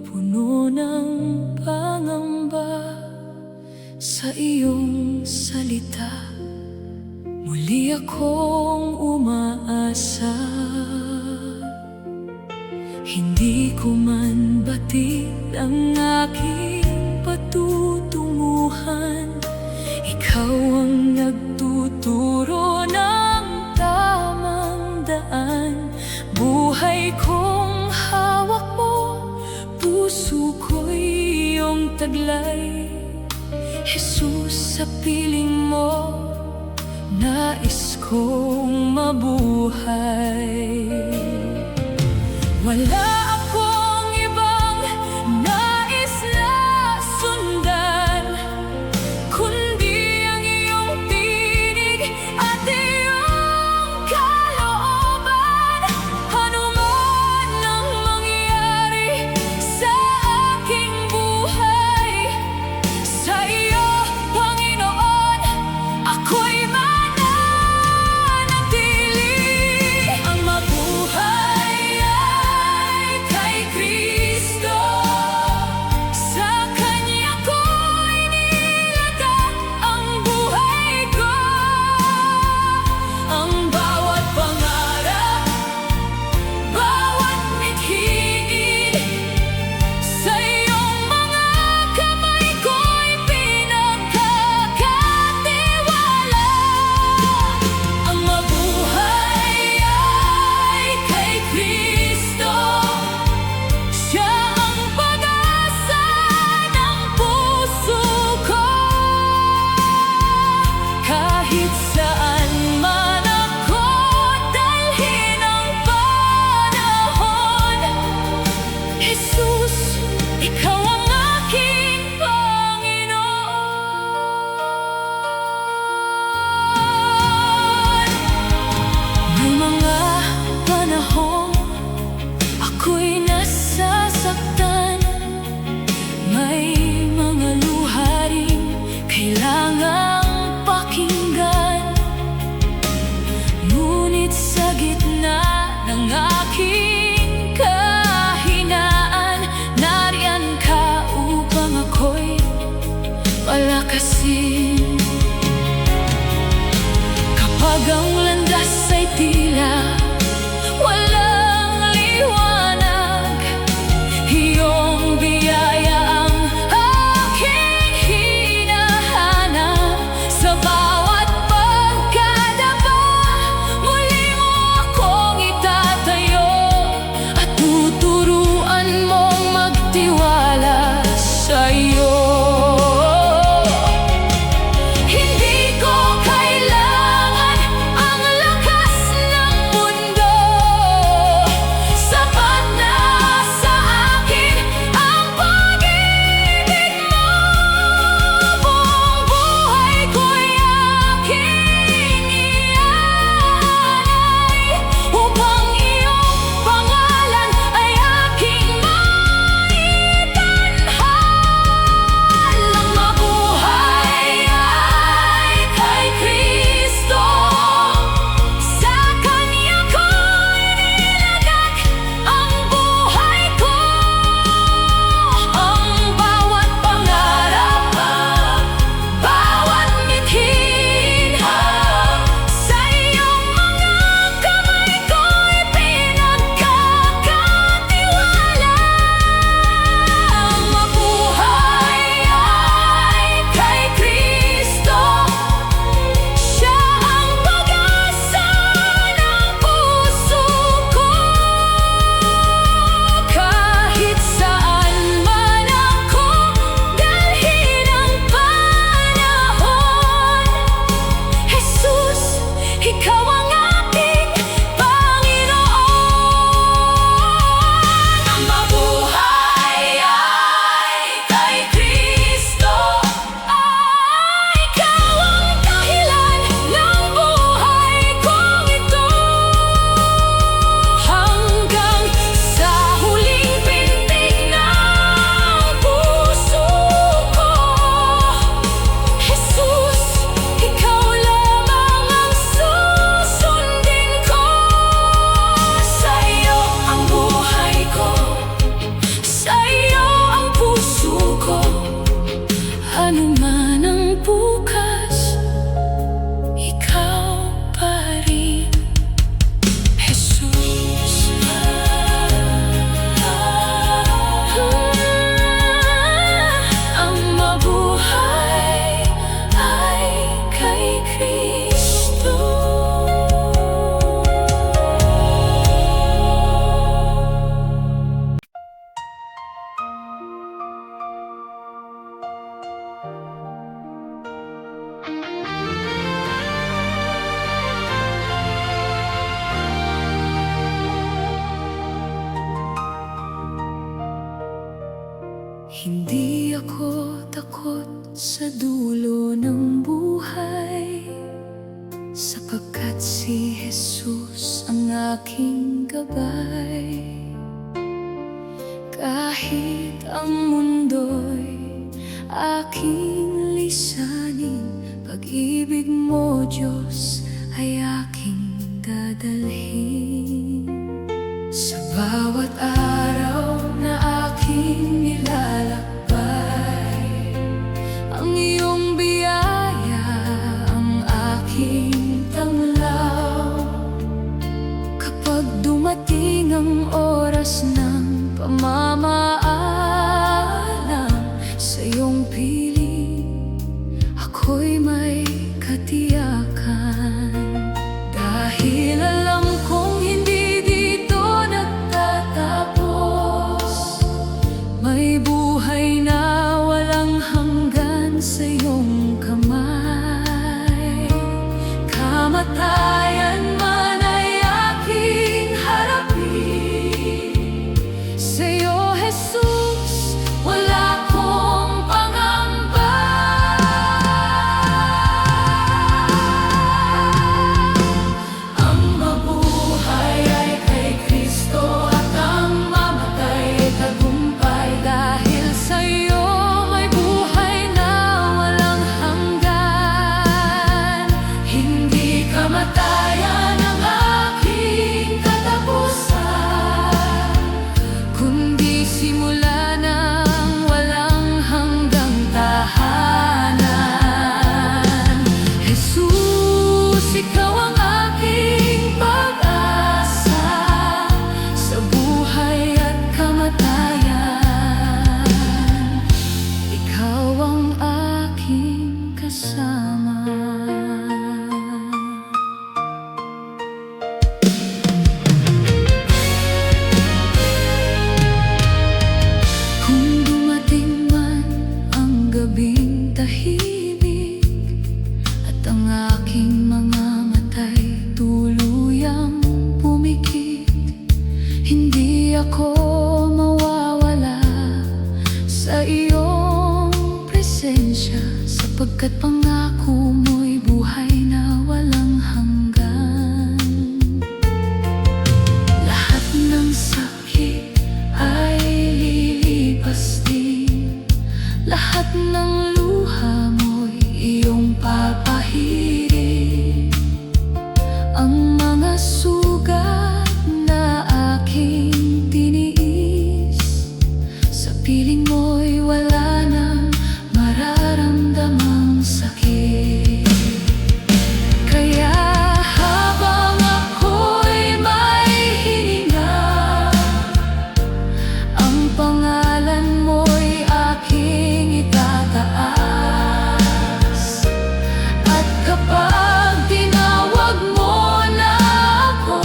puno ng pangamba. Sa iyong salita, muli akong umaasa. Hindi ko man batid ang aking patutunguhan. Ikaw ang nagtuturo ng tamang daan. Buhay kong hawak mo, puso ko'y iyong taglay. Jesus, sa piling mo, nais kong mabuhay. Wala akong ibang nais na sundan, kundi ang iyong tinig at iyong kalooban. Ano man ang mangyari sa aking buhay, sa iyo, Panginoon, ako'y mananatili. Ang mabuhay ay kay Kristo, sa Kanya ko'y nilagak ang buhay ko. Ang bawat pangarap, bawat mithiin, sa iyong mga kamay ko'y pinagkakatiwala. Ang mabuhay ay kay Kristo, siya ang pag-asa ng puso ko. Kahit saan man ako dalhin ang panahon, Jesus, ikaw ang aking Panginoon. May mga panahong ako'y nasasaktan, may mga luha rin kailangang pakinggan. Ngunit sa gitna ng aking kahinaan, Hindi ako takot sa dulo ng buhay, sapagkat si Jesus ang aking gabay. Kahit ang mundo'y aking lisanin, pag-ibig mo, Diyos, ay aking dadalhin. Sa bawat araw na aking nilalakbay, ang iyong biyaya ang aking tanglaw. Kapag dumating ang oras ng pamamaalam sa iyong piling, ako'y may katiyakan. Dahil alam kong hindi dito nagtatapos, may buhay na walang hanggan sa iyong kamay. Kamatayan man ay aking harapin, sa iyo, Jesus, wala akong pangamba. Ang mabuhay ay kay Kristo, at ang mamatay ay tagumpay. Dahil sa iyo may buhay na walang hanggan. Hindi kamatayan ang aking katapusan, kundi simula ng walang hanggang tahanan. Jesus, ikaw ang aking pag-asa sa buhay at kamatayan. Ikaw ang aking kasama. Kung dumating man ang gabing tahimik, at ang aking mga matay tuluyang pumikit, hindi ako mawawala sa iyong presensya, sapagkat pangako mo'y buhay na walang hanggan. Lahat ng sakit ay lilipas din, lahat ng luha mo'y iyong papahirin. Ang mga sugat na aking tiniis, sa piling mo'y wala nang mararamdamang sakit. Kaya habang ako'y may hininga, ang pangalan mo'y aking itataas. At kapag tinawag mo na ako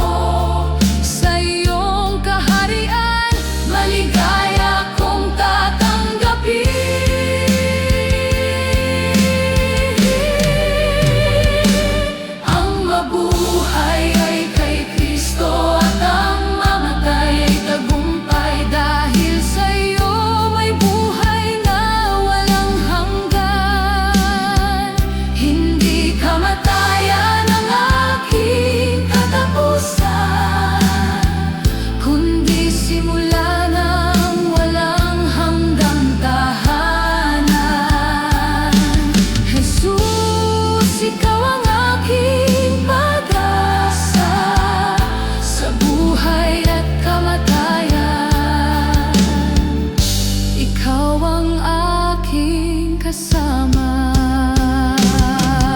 sa iyong kaharian, maligaya kong tatanggapin. Ang mabuhay ay kay Kristo, at ang mamatay ay tagumpay. Dahil sa iyo may buhay na walang hanggan. Hindi kamatayan ang aking katapusan, kundi simula ng walang hanggang tahanan. Jesus, ikaw ang aking pag-asa sa buhay at kamatayan. Ikaw ang aking kasama.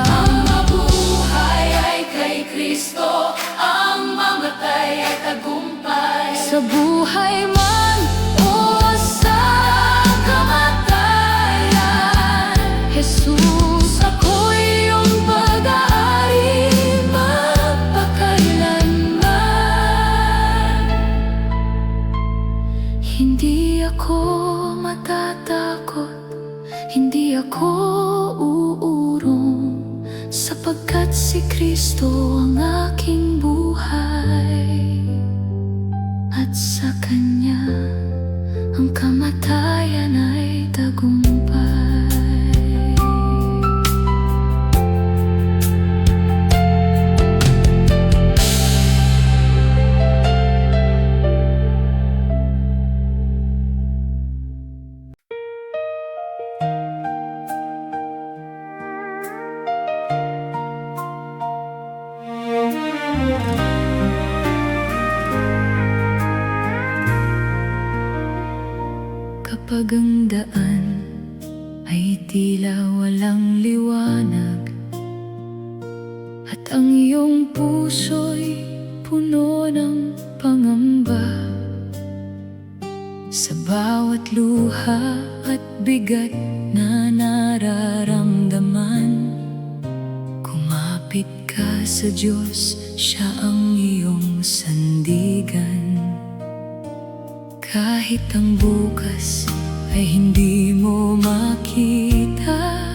Ang mabuhay ay kay Kristo, ang mamatay ay tagumpay. Sa buhay man o sa kamatayan, Jesus, ako'y iyong pag-aari magpakailanman. Hindi ako matatakot, hindi ako uurong, sapagkat si Kristo ang aking buhay. At sa Kanya ang kamatayan ay tagumpay. Kapag ang daan ay tila walang liwanag at ang iyong puso'y puno ng pangamba, sa bawat luha at bigat na nararamdaman, kumapit ka sa Diyos, Siya ang iyong sandigan. Kahit ang bukas ay hindi mo makita,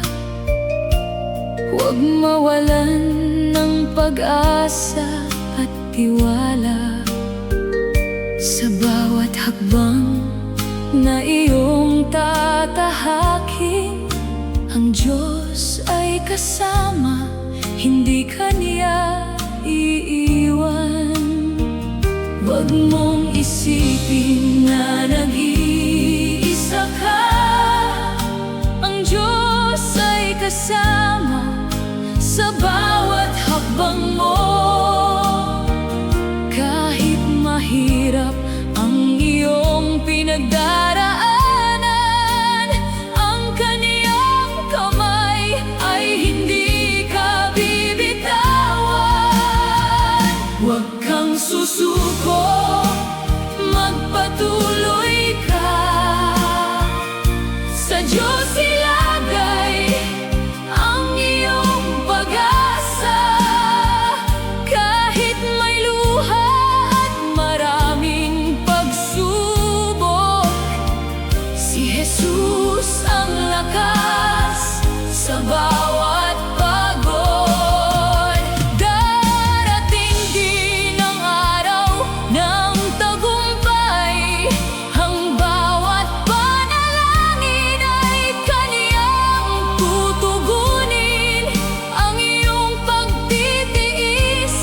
huwag mawalan ng pag-asa at tiwala. Sa bawat hakbang na iyong tatahakin, ang Diyos ay kasama, hindi ka niya iiwan. Huwag mong isipin na nag-iisa ka, ang Diyos ay kasama sa bawat hakbang mo. Kahit mahirap ang iyong pinagdaraanan, ang Kaniyang kamay ay hindi ka bibitawan. Huwag kang susuko, magpatuloy ka, sa Diyos ilagay ang iyong pag-asa. Kahit may luha at maraming pagsubok, si Jesus ang lakas sa bawat pagod. Darating din ang araw ng tagumpay, ang bawat panalangin ay Kaniyang tutugunin. Ang iyong pagtitiis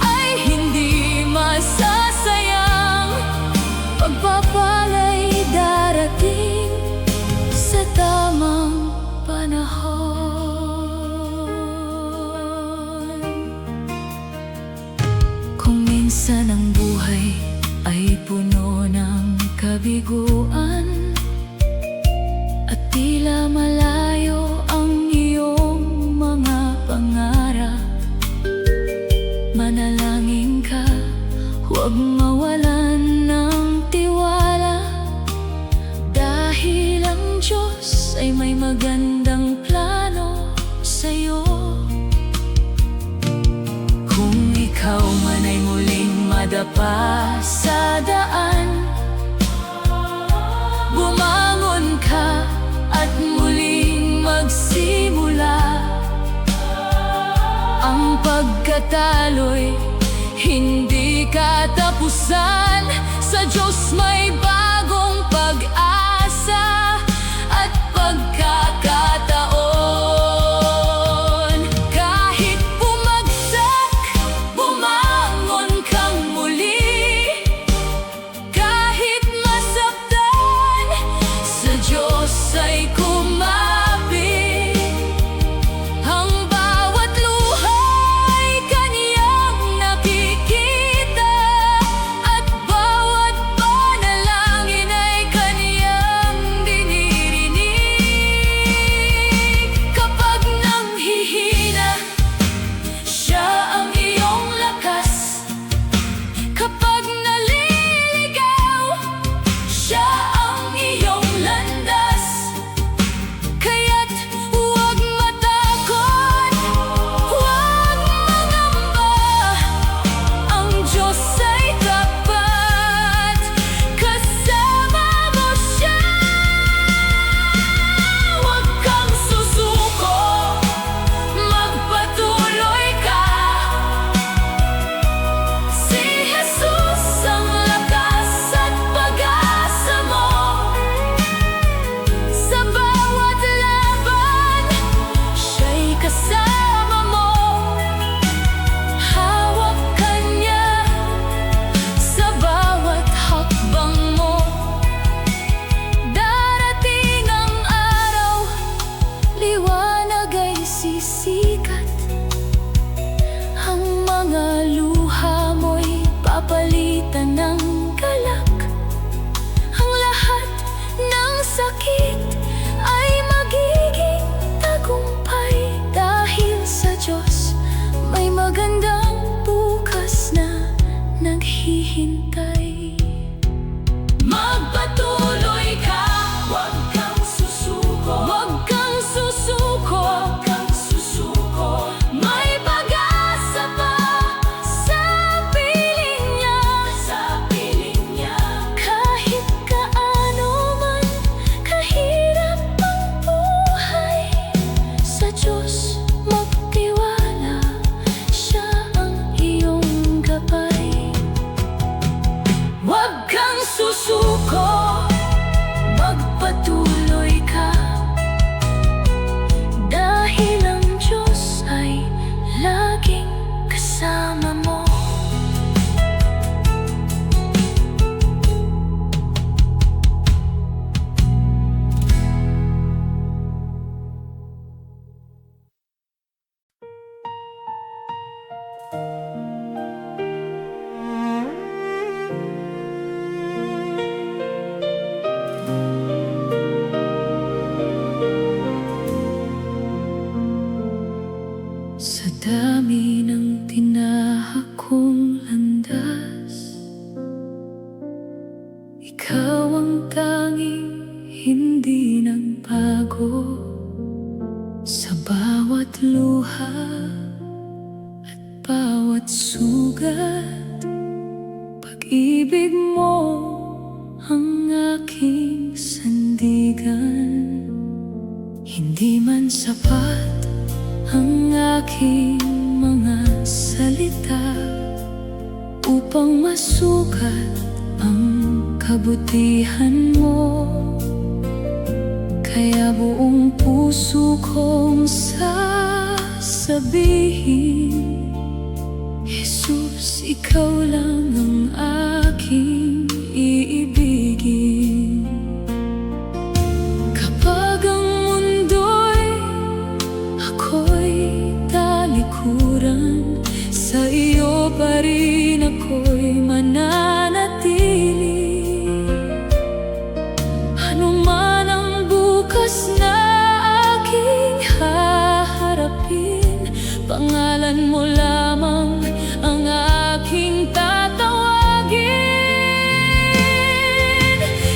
ay hindi masasayang, pagpapala'y darating sa tamang panahon. Kung minsan ang buhay ay puno ng kabiguan at tila malayo ang iyong mga pangarap, manalangin ka, huwag mawalan ng tiwala, dahil ang Diyos ay may magandang plano sa'yo. Kung ikaw man ay muling madapa sa daan, bumangon ka at muling magsimula. Ang pagkatalo'y hindi katapusan, sa Diyos may bagong pag-asa at pagkakataon. Kahit bumagsak, bumangon kang muli. Kahit masaktan, sa Diyos ay kumapit. Ang bawat luha ay Kaniyang nakikita, at bawat panalangin ay Kaniyang kailan sapat ang aking mga salita upang masukat ang kabutihan mo. Kaya buong puso kong sasabihin, Jesus, ikaw lang ang aking iibigin. Kapag ang mundo'y ako'y talikuran, sa iyo pa rin ako'y mananatili. Ano man ang bukas na aking haharapin, pangalan mo lamang ang aking tatawagin.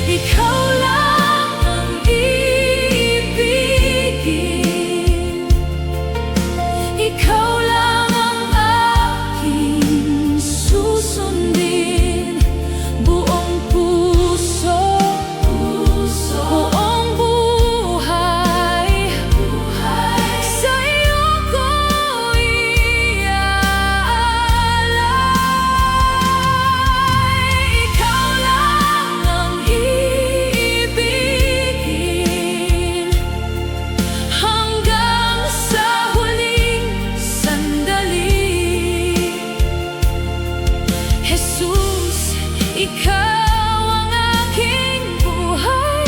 Ikaw lang ang iibigin, ikaw lang ang aking susundin. Buong puso, buong buhay, sa iyo ko iaalay. Ikaw lang ang iibigin hanggang sa huling sandali. Jesus, ikaw ang aking buhay,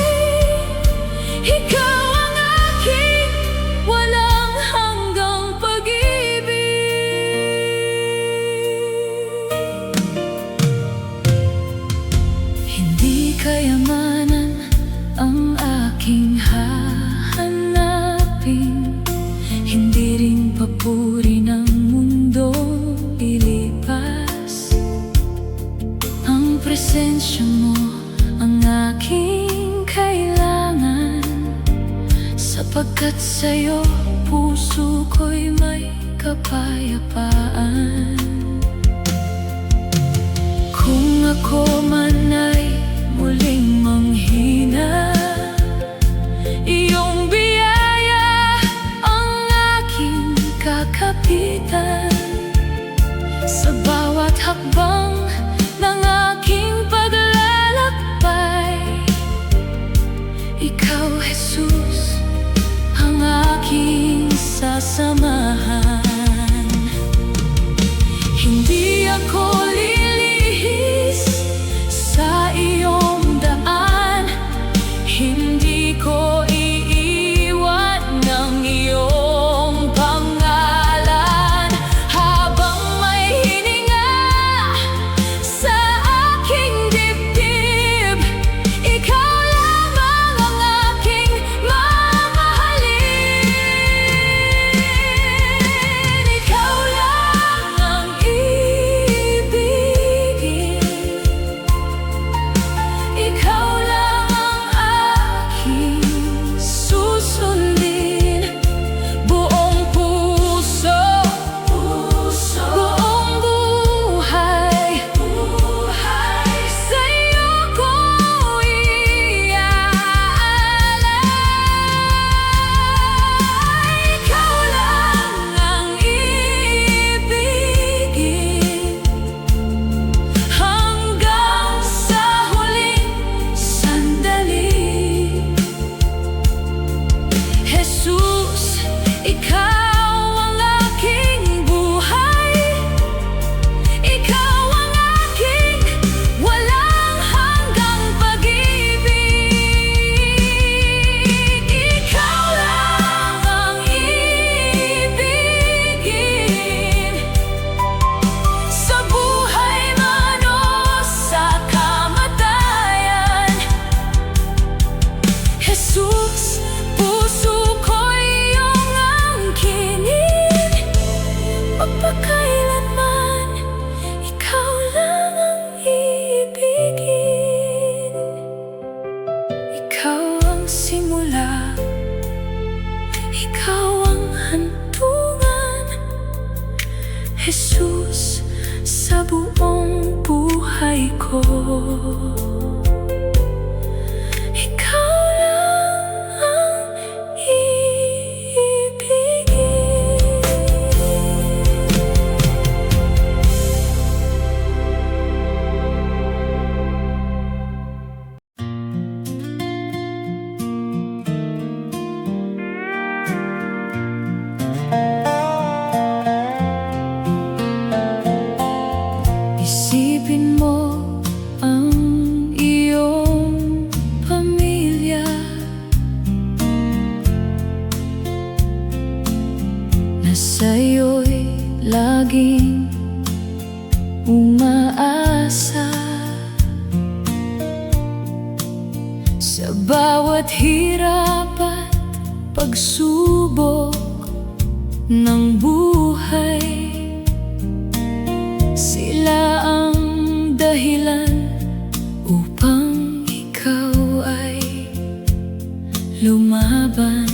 ikaw ang aking walang hanggang pag-ibig. Hindi kayamanan ang aking hahanapin, hindi rin papuri ng mundo ilipas. Ang presensya mo ang aking kailangan, sapagkat sa'yo puso ko'y may kapayapaan. Kung ako man ay muling manghina, iyong biyaya ang aking kakapitan. Sa bawat hakbang ng aking paglalakbay, ikaw, Jesus, ang aking sasamahan. Hindi ako lilihis sa iyong daan, hindi ko iiwan ng iyong pangalan. Habang may hininga sa aking dibdib, ikaw lamang ang aking mamahalin. Ikaw lang ang iibigin, ikaw lang ang aking susundin. Buong puso, buong buhay, sa iyo ko iaalay. Ikaw lang ang iibigin hanggang sa huling sandali. Jesus, ikaw ang aking buhay, ikaw ang aking walang hanggang pag-ibig. Ikaw lang ang iibigin sa buhay man o sa kamatayan. Jesus, puso ko'y iyong angkinin, magpakailanman ikaw lang ang iibigin. Ikaw ang simula, ikaw ang hantungan, Jesus, sa buong buhay ko. Ikaw lang ang iibigin. laging umaasa. Sa bawat hirap at pagsubok ng buhay, sila ang dahilan upang ikaw ay lumaban.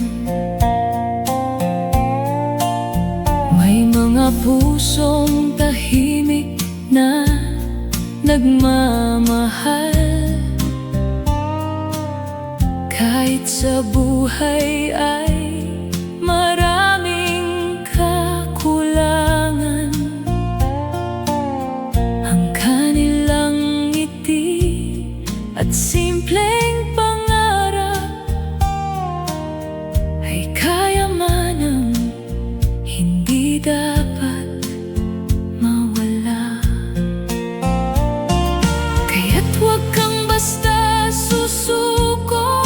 May mga pusong tahimik na nagmamahal, kahit sa buhay ay maraming kakulangan. Ang kanilang ngiti at simpleng pangarap ay kayamanang hindi dapat mawala. Kaya't huwag kang basta susuko,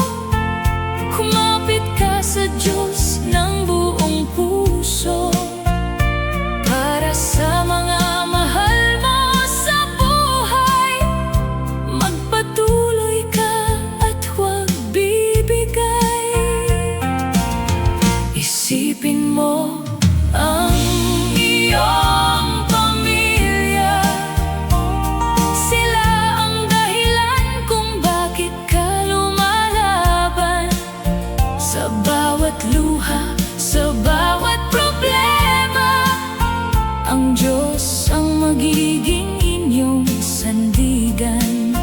kumapit ka sa Diyos ng buong puso. Para sa mga mahal mo sa buhay, magpatuloy ka at huwag bibigay. Isipin mo ang iyong pamilya, sila ang dahilan kung bakit ka lumalaban. Sa bawat luha, sa bawat problema, ang Diyos ang magiging inyong sandigan.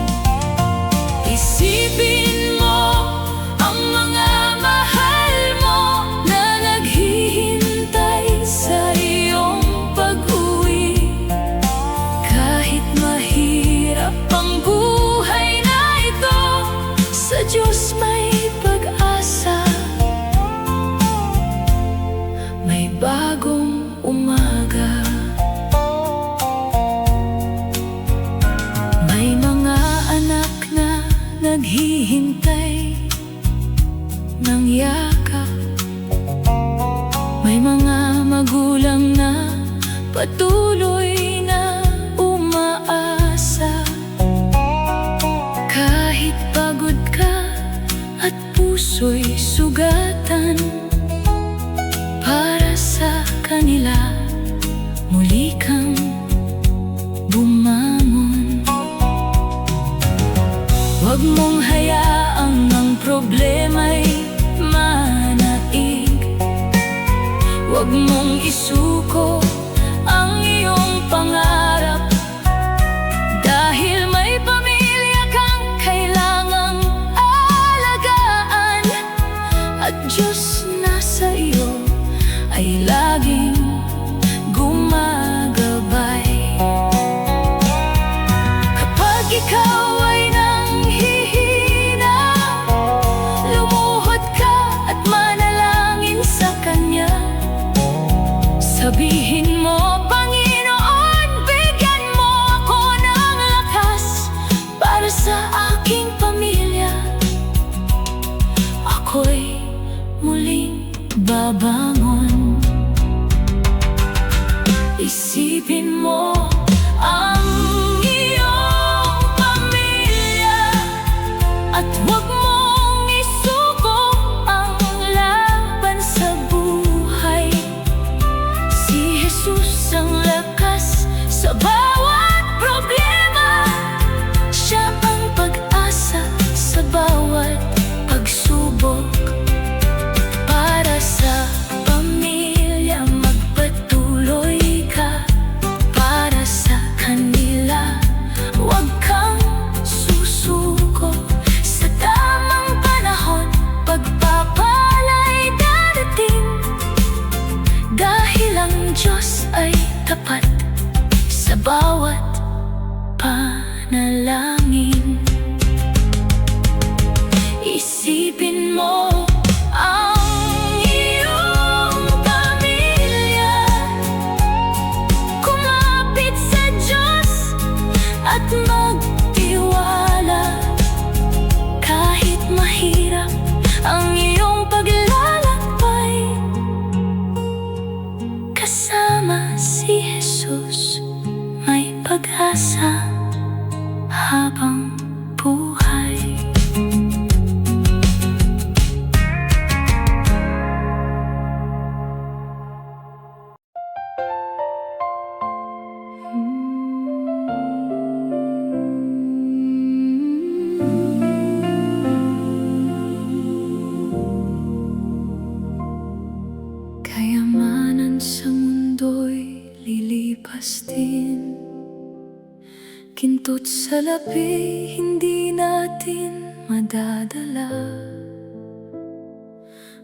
Isipin mo ang mga mahal mo na naghihintay sa iyong pag-uwi. Kahit mahirap ang buhay na ito, sa Diyos may pag-asa. May bagong umaga. May mga anak na naghihintay ng yakap. May mga magulang na patuloy na umaasa. Kahit pagod ka at puso'y sugatan, para sa kanila muli kang bumangon. Huwag mong hayaang ang problema'y manaig. Huwag mong isuko ang iyong pangarap, dahil may pamilya kang kailangang alagaan. At Diyos na sa iyo ay laging gumagabay. Kapag ikaw ay nanghihina, lumuhod ka at manalangin sa Kanya. Sabihin mo, Panginoon, bigyan mo ako ng lakas para sa aking pamilya. Ako'y muling babangon. Isipin mo ang iyong pamilya at huwag mong isuko ang laban sa buhay. Si Jesus ang lakas sa bawat problema. Siya ang pag-asa sa bawat pagsubok. Para sa pamilya, magpatuloy ka. Para Buntot salapi, hindi natin madadala.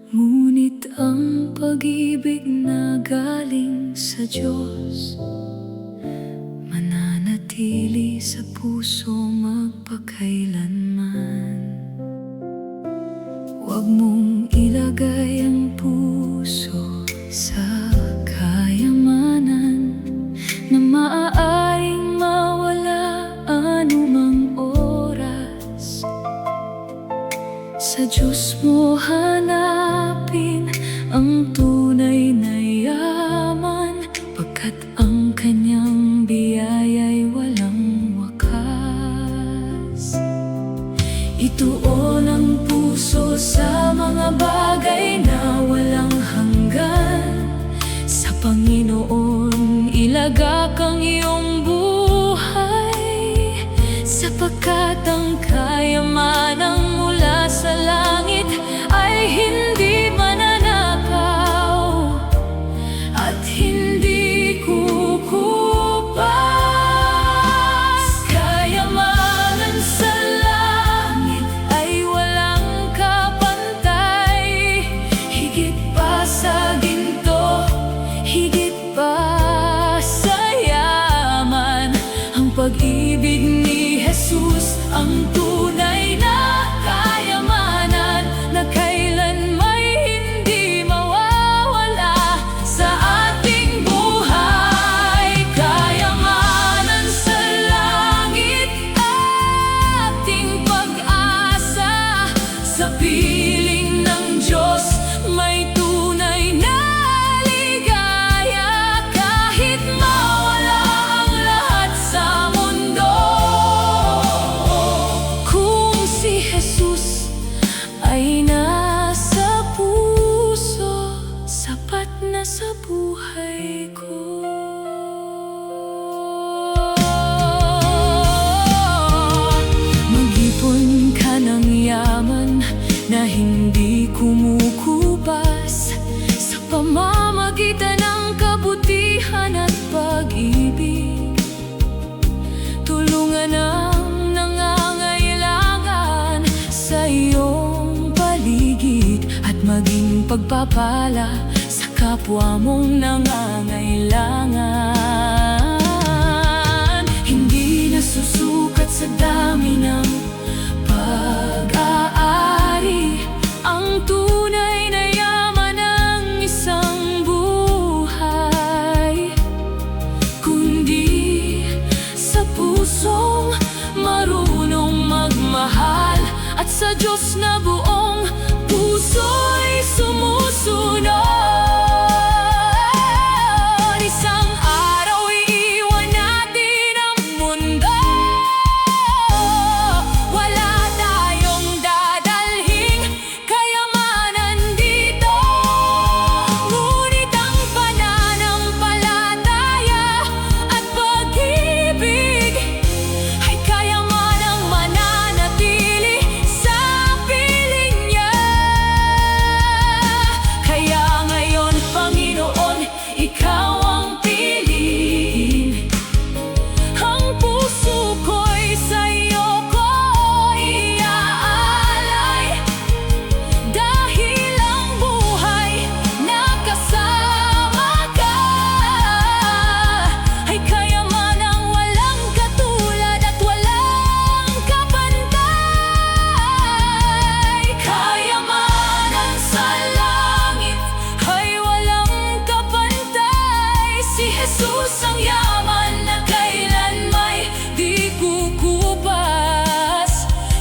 Ngunit ang pag-ibig na galing sa Diyos mananatili sa puso magpakailanman. Huwag mong ilagay ang puso sa kayamanan na maaaring mawala anumang oras. Sa Diyos mo hanapin ang tunay na yaman, pagkat ang Kanyang biyaya'y walang wakas. Ituon ang puso sa mga bagay na walang hanggan. Sa Panginoon ilagak ang iyong buhay, sapagkat ang kayamanang mula sa langit ay hindi mananakaw at hindi kukupas. Kayamanan sa langit ay walang kapantay, higit pa sa ginto, higit pa sa yaman. Ang pag-ibig ni Jesus ang tunay na kayamanan na kailanmay hindi mawawala sa ating buhay. Kayamanan sa langit, ating pag-asa. Sa piling ng Diyos may tunay na ligaya, kahit mawala ang lahat sa mundo. Kung si Jesus ay nasa puso, sapat na sa buhay ko. Mag-ipon ka ng yaman na hindi kumukupas, sa pamamagitan ng kabutihan at pag-ibig. Tulungan ang nangangailangan sa iyong paligid at maging pagpapala sa kapwa mong nangangailangan. Hindi nasusukat sa dami ng pag-aari ang tunay na yaman ng isang buhay, kundi sa pusong marunong magmahal at sa Diyos na buong puso'y sumusunod. Isang araw iiwan natin ang mundo, wala tayong dadalhing kayamanan dito. Ngunit ang pananampalataya at pag-ibig ay kayamanang mananatili sa piling niya. Kaya ngayon, Panginoon, ikaw ang piliin. Ang puso ko'y sa'yo ko iaalay, dahil ang buhay na kasama ka ay kayamanang walang katulad at walang kapantay. Kayamanan sa langit ay walang kapantay. Si Jesus ang yaman na kailanmay di kukupas,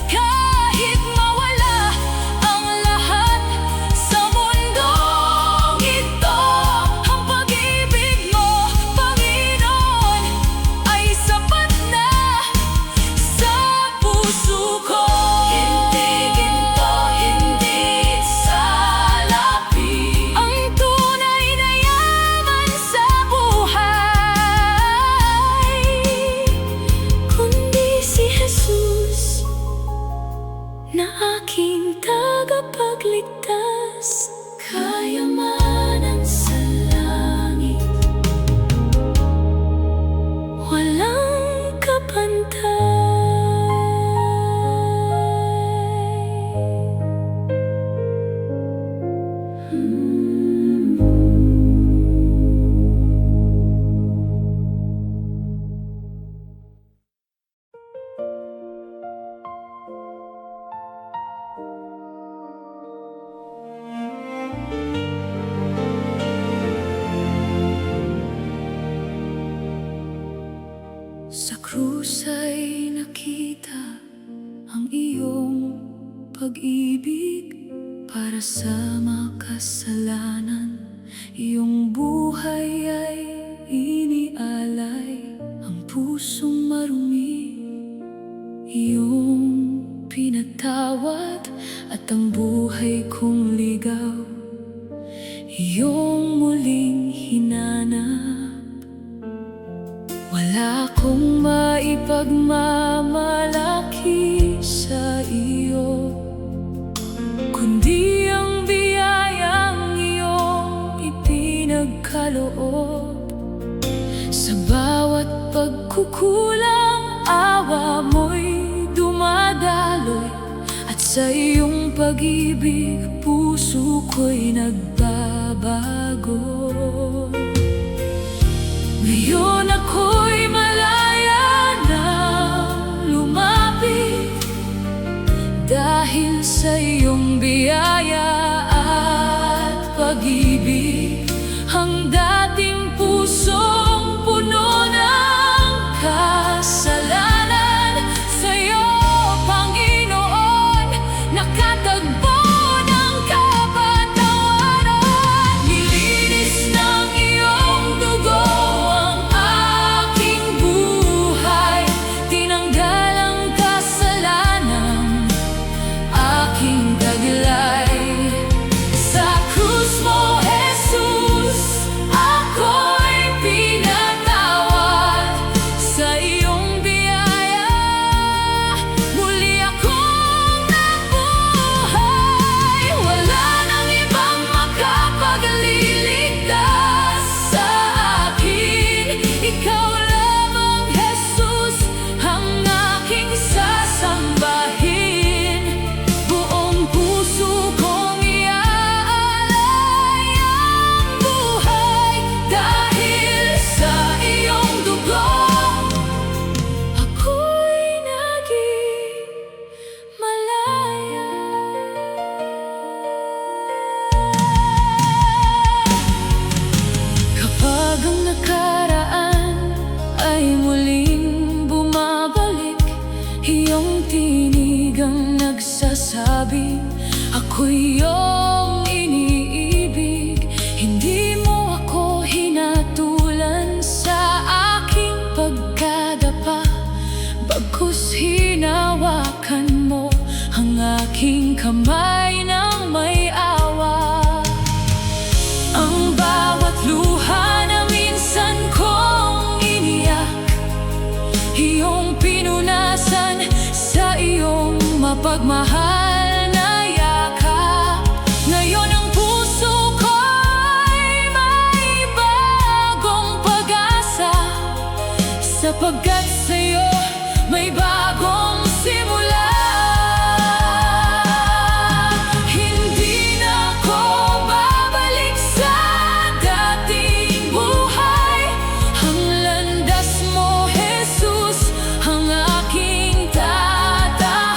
kahit mawala ang lahat sa mundong ito. Ang pag-ibig mo, Panginoon, ay sapat na sa puso ko. Hindi ginto, hindi salapi ang tunay na yaman sa buhay, kundi si Jesus na aking tagapagligtas. Kayamanan sa langit, walang kapantay. para sa makasalanan. Iyong buhay ay inialay, ang pusong marumi iyong pinatawad, at ang buhay kong ligaw iyong muling hinanap. Wala akong maipagmamalaki sa iyo, kundi ang biyayang iyong ipinagkaloob. Sa bawat pagkukulang, awa mo'y dumadaloy, at sa iyong pag-ibig, puso ko'y nagbabago. Ngayon ako'y malaya na lumapit, dahil sa iyong biyaya at pag-ibig. Ang dating pusong puno ng kasalanan, sa'yo, Panginoon, nakatagpo ng kapatawaran. Nilinis ng iyong dugo ang aking buhay, tinanggal ang kasalanan, aking taglay. Sa krus mo, Jesus, ako'y pinatawad. Sa iyong biyaya, muli akong nabuhay. Wala nang ibang makapagliligtas sa akin. Ikaw lamang, Jesus, ang aking sasambahin. Buong puso kong iaalay ang buhay, dahil sa iyong dugo ako'y naging malaya. Kapag ang nakaraan ay muling bumabalik, iyong tinig ang nagsasabing ako'y iyong iniibig. Hindi mo ako hinatulan sa aking pagkadapa, bagkus hinawakan mo ang aking kamay ng may awa. Ang bawat luha na minsan kong iniyak, iyong pinunasan sa iyong mapagmahal na yakap. Ngayon ang puso ko'y may bagong pag-asa, sapagkat sa'yo may bagong simula. Hindi na ako babalik sa dating buhay. Ang landas mo, Jesus, ang aking tatahakin.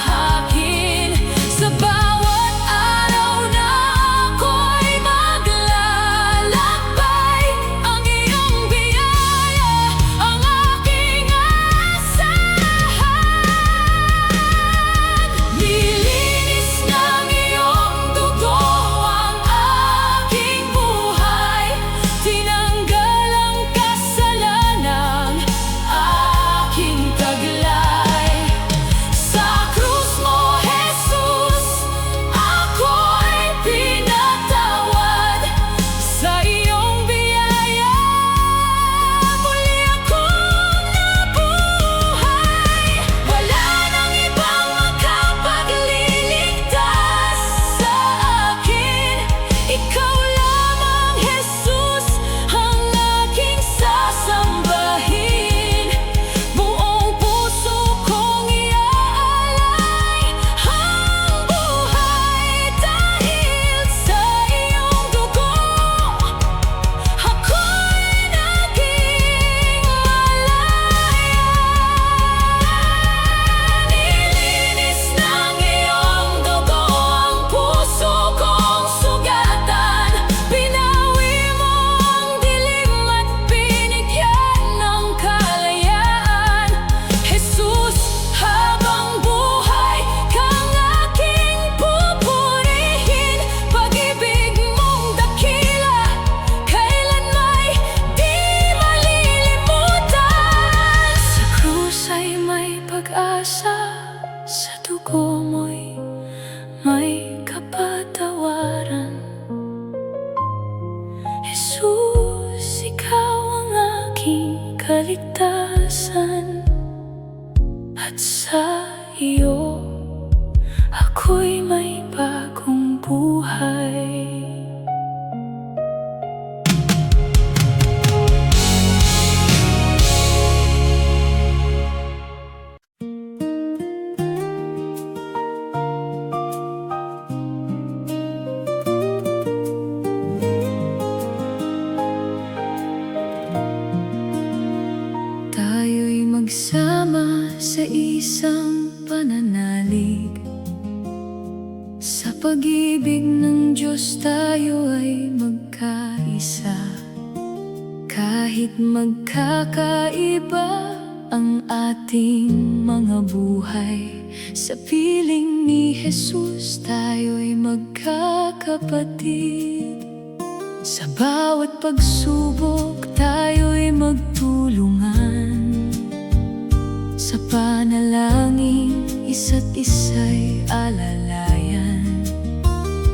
kaligtasan. At sa iyo, ako'y may bagong buhay. Tayo'y magsama sa isang pananalig. Sa pag-ibig ng Diyos tayo ay magkaisa. Kahit magkakaiba ang ating mga buhay, sa piling ni Jesus tayo'y magkakapatid. Sa bawat pagsubok tayo'y magtulungan. Sa panalangin, isa't isa'y alalayan.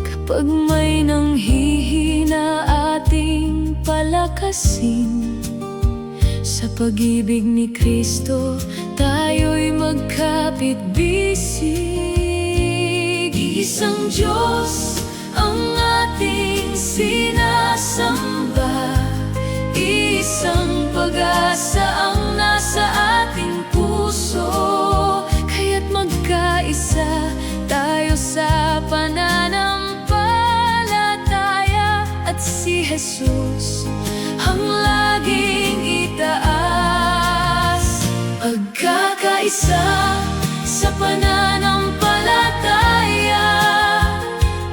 Kapag may nanghihina, ating palakasin. Sa pag-ibig ni Kristo, tayo'y magkapit-bisig. Isang Diyos ang ating sinasamba, isang pag-asa ang nasa ating puso. Kaya't magkaisa tayo sa pananampalataya, at si Jesus ang laging itaas. Pagkakaisa sa pananampalataya,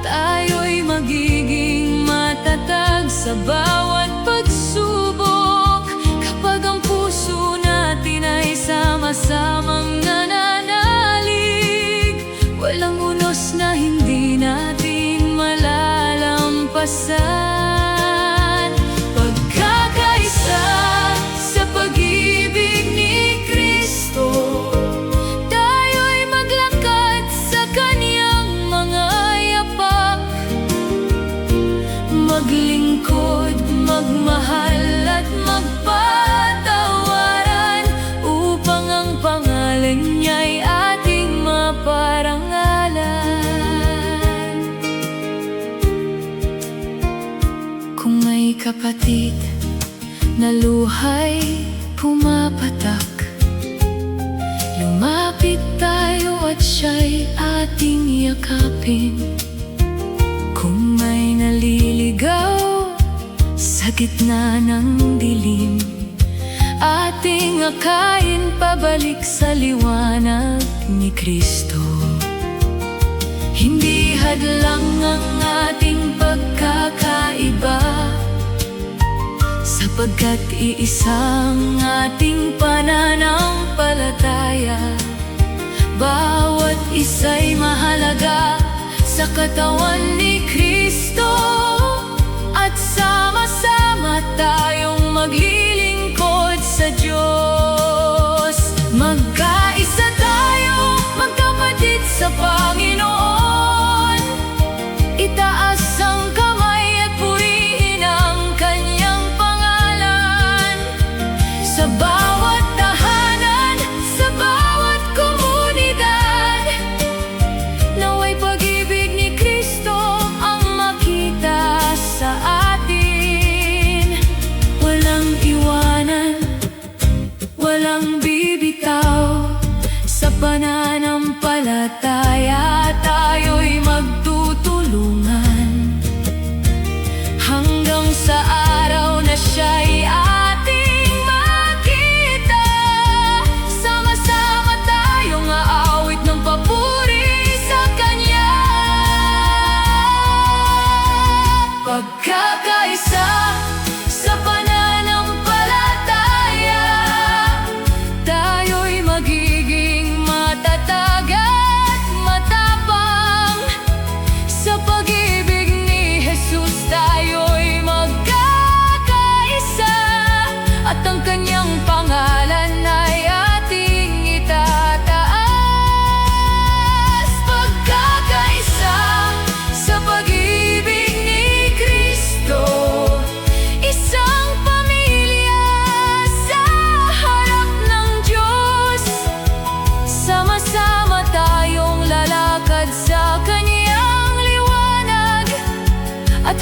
tayo'y magiging matatag sa bawat pagsubok. Kapag ang puso natin ay sama-samang nananalig, walang unos na hindi natin malalampasan. Pagkakaisa sa pag-ibig ni Kristo, tayo'y maglakad sa Kanyang mga yapak. Maglingkod, magmahal at magpatawaran, upang ang pangalan niya'y ating maparangalan. Kung may kapatid na luhay pumapatak, lumapit tayo at siya'y ating yakapin. Kung may naliligaw sa gitna ng dilim, ating akayin pabalik sa liwanag ni Kristo. Hindi hadlang ang ating pagkakaiba, sapagkat iisang ating pananampalataya. Bawat isa'y mahalaga sa katawan ni Kristo, at sama-sama tayong maglilingkod sa Diyos. Magkaisa tayo, magkapatid sa Panginoon. Itaas ang kamay at purihin ang Kanyang pangalan. Sa bawat tahanan, sa bawat komunidad, naway pag-ibig ni Kristo ang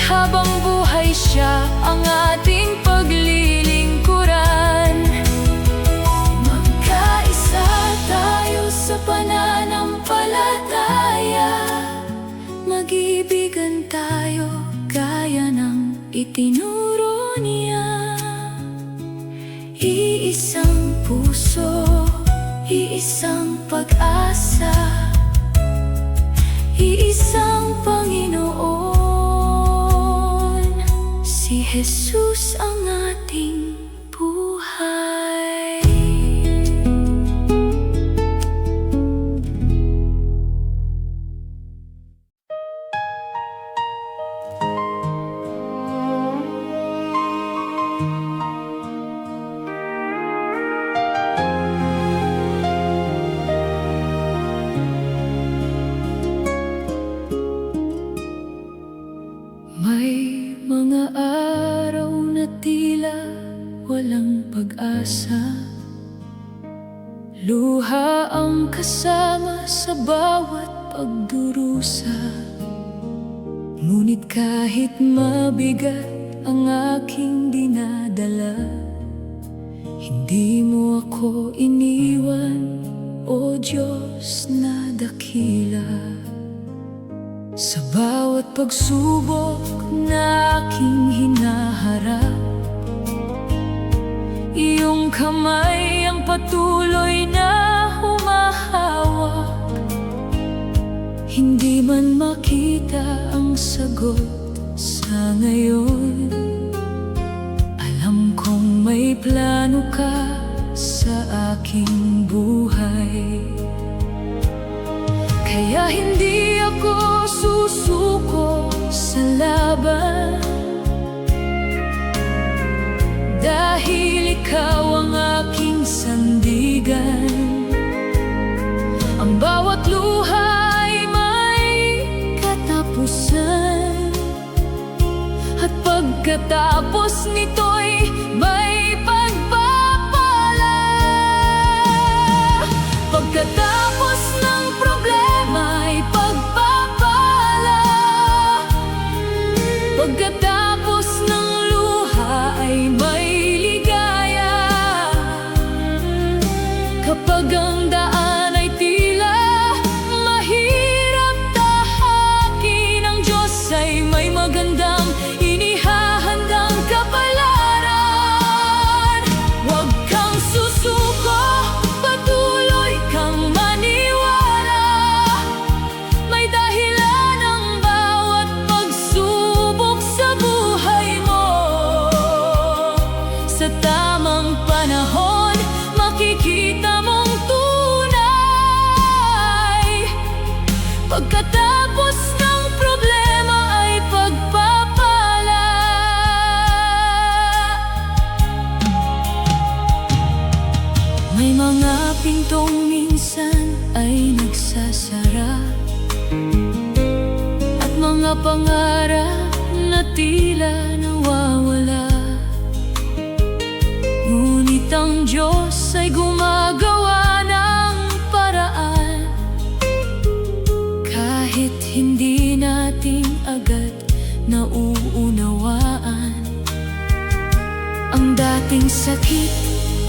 habang buhay siya ang ating paglilingkuran. Magkaisa tayo sa pananampalataya, mag-ibigan tayo gaya ng itinuro niya. Iisang puso, iisang pag-asa, iisang Panginoon. Si Jesus ang ating buhay. May mga araw na tila walang pag-asa, luha ang kasama sa bawat pagdurusa. Ngunit kahit mabigat ang aking dinadala, hindi mo ako iniwan, O Diyos na dakila. Sa bawat pagsubok na aking hinaharap, iyong kamay ang patuloy na humahawak. Hindi man makita ang sagot sa ngayon, alam kong may plano ka sa aking buhay. Kaya hindi ako susuko sa laban, dahil ikaw ang aking sandigan. Ang bawat luha ay may katapusan, at pagkatapos nito'y may pagpapala. Pagkatapos ng problema ay pagpapala, pagkatapos ng luha ay may ligaya. Kapag ang daan ay tila mahirap tahakin, ang Diyos ay may magandang inihahandang kapalaran. Huwag kang susuko, patuloy kang maniwala. May dahilan ang bawat pagsubok sa buhay mo. Sa tamang panahon, makikita mong tunay. Pagkatapos ng problema ay pagpapala. May mga pintong minsan ay nagsasara, at mga pangarap na tila nawawala. Ngunit ang Diyos ay gumagawa ng paraan, kahit hindi natin agad nauunawaan. Ang dating sakit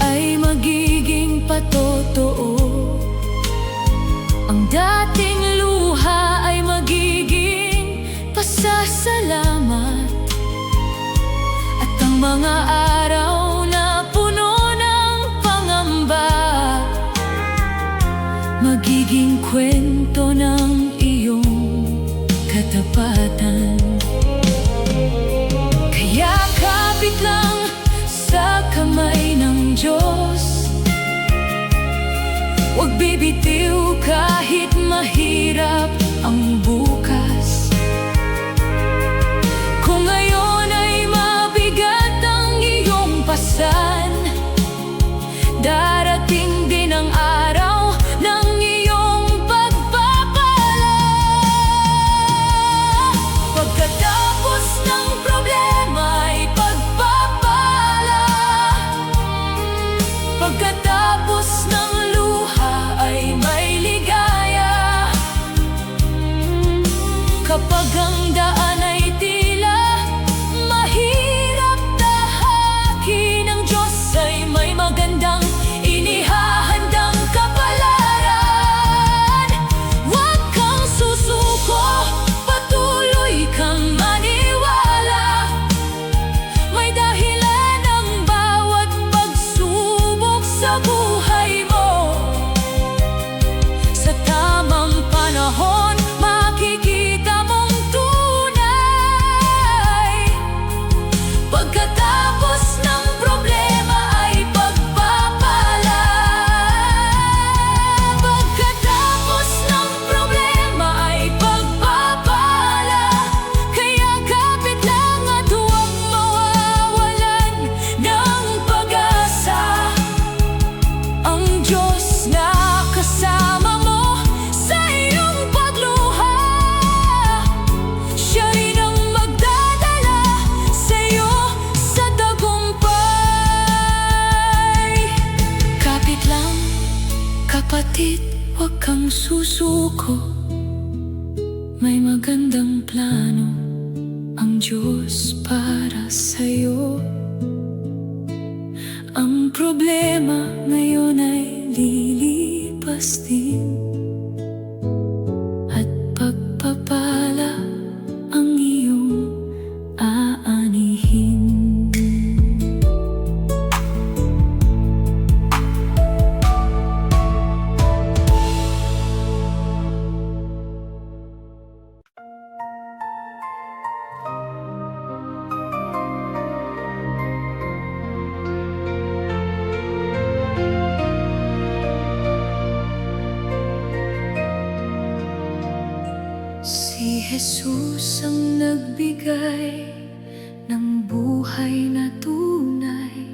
ay magiging patotoo, ang dating luha ay magiging pasasalamat, at ang mga araw na puno ng pangamba magiging kwento ng iyong katapatan. Kaya kapit lang sa kamay ng Diyos, huwag bibitiw kahit mahirap ang bukas. Kung ngayon ay mabigat ang iyong pasan, darating din ang araw ng iyong pagpapala. Pagkatapos ng problema ay pagpapala, pagkatapos ng luha ay may ligaya. Bakit wag kang susuko? May magandang plano ang Diyos para sa'yo. Ang problema ngayon ay lilipas din, at pagpapala ang iyong aanihin. Si Jesus ang nagbigay ng buhay na tunay,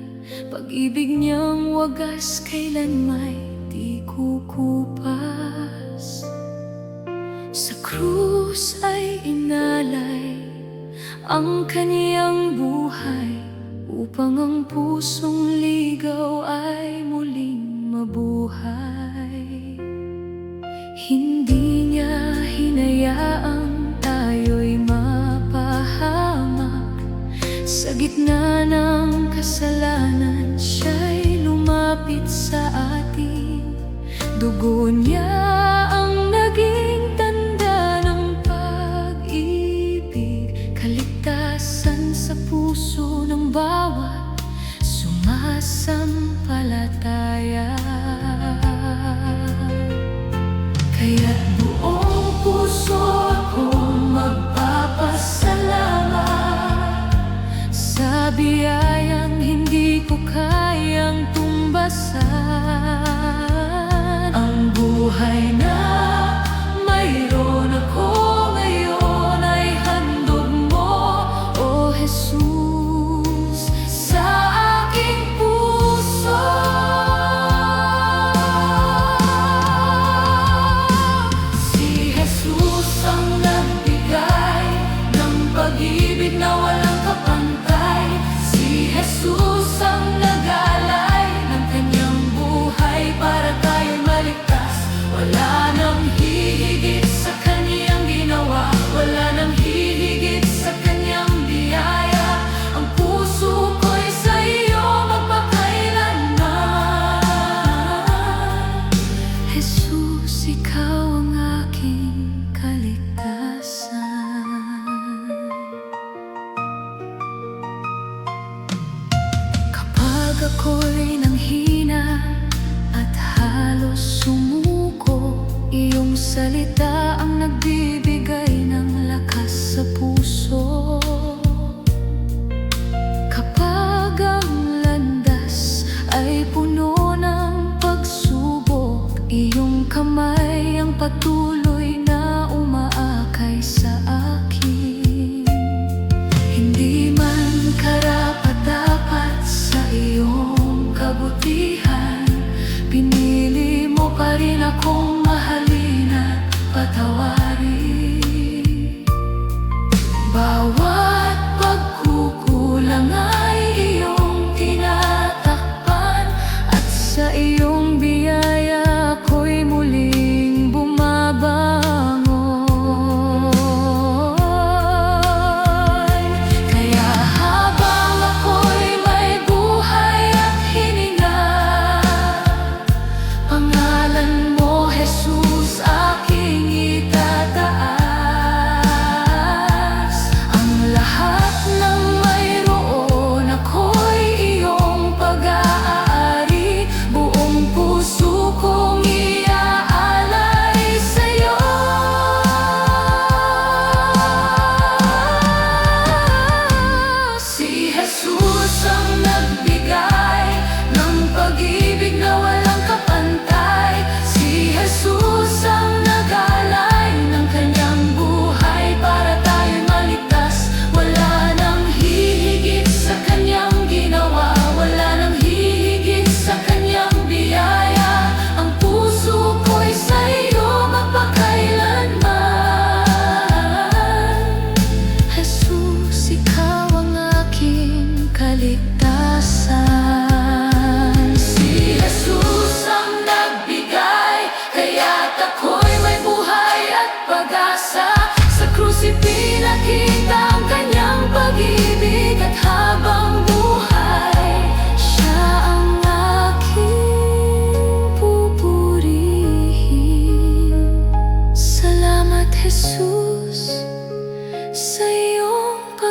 pag-ibig niyang wagas kailanmay di kukupas. Sa krus ay inalay ang kaniyang buhay, upang ang pusong ligaw ay muling mabuhay. Hindi niya hinayaang tayo'y mapahamak. Sa gitna ng kasalanan, siya'y lumapit sa atin. Dugo niya ang naging tanda ng pag-ibig, kaligtasan sa puso ng bawat sumasampalataya. Kaya't buong puso akong magpapasalamat sa biyayang hindi ko kayang tumbasan. Ang buhay na mayroon ako ngayon ay handog mo, O Jesus, sa aking puso. Pag-ibig na walang kapantay, si Jesus ang nag-aalay ng kanyang buhay para tayo'y maligtas. Wala nang hihigit sa kanyang ginawa, wala nang hihigit sa kanyang biyaya. Ang puso ko'y sa iyo magpakailanman. Jesus, ikaw ang aking kaligtasan. Ako'y nanghina at halos sumuko, iyong salita ang nagbibigay ng lakas sa puso. Kapag ang landas ay puno ng pagsubok, iyong kamay ang patuloy na umaakay sa akin. Hindi man karapat-dapat sa iyong kabutihan, pinili mo pa rin akong mahalin at patawarin. Bawat pagkukulang ay iyong tinatakpan, at sa iyong biyaya ako'y muling bumaba.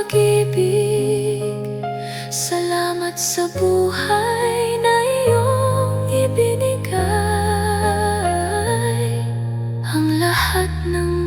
pag-ibig. Salamat sa buhay na iyong ibinigay. Ang lahat ng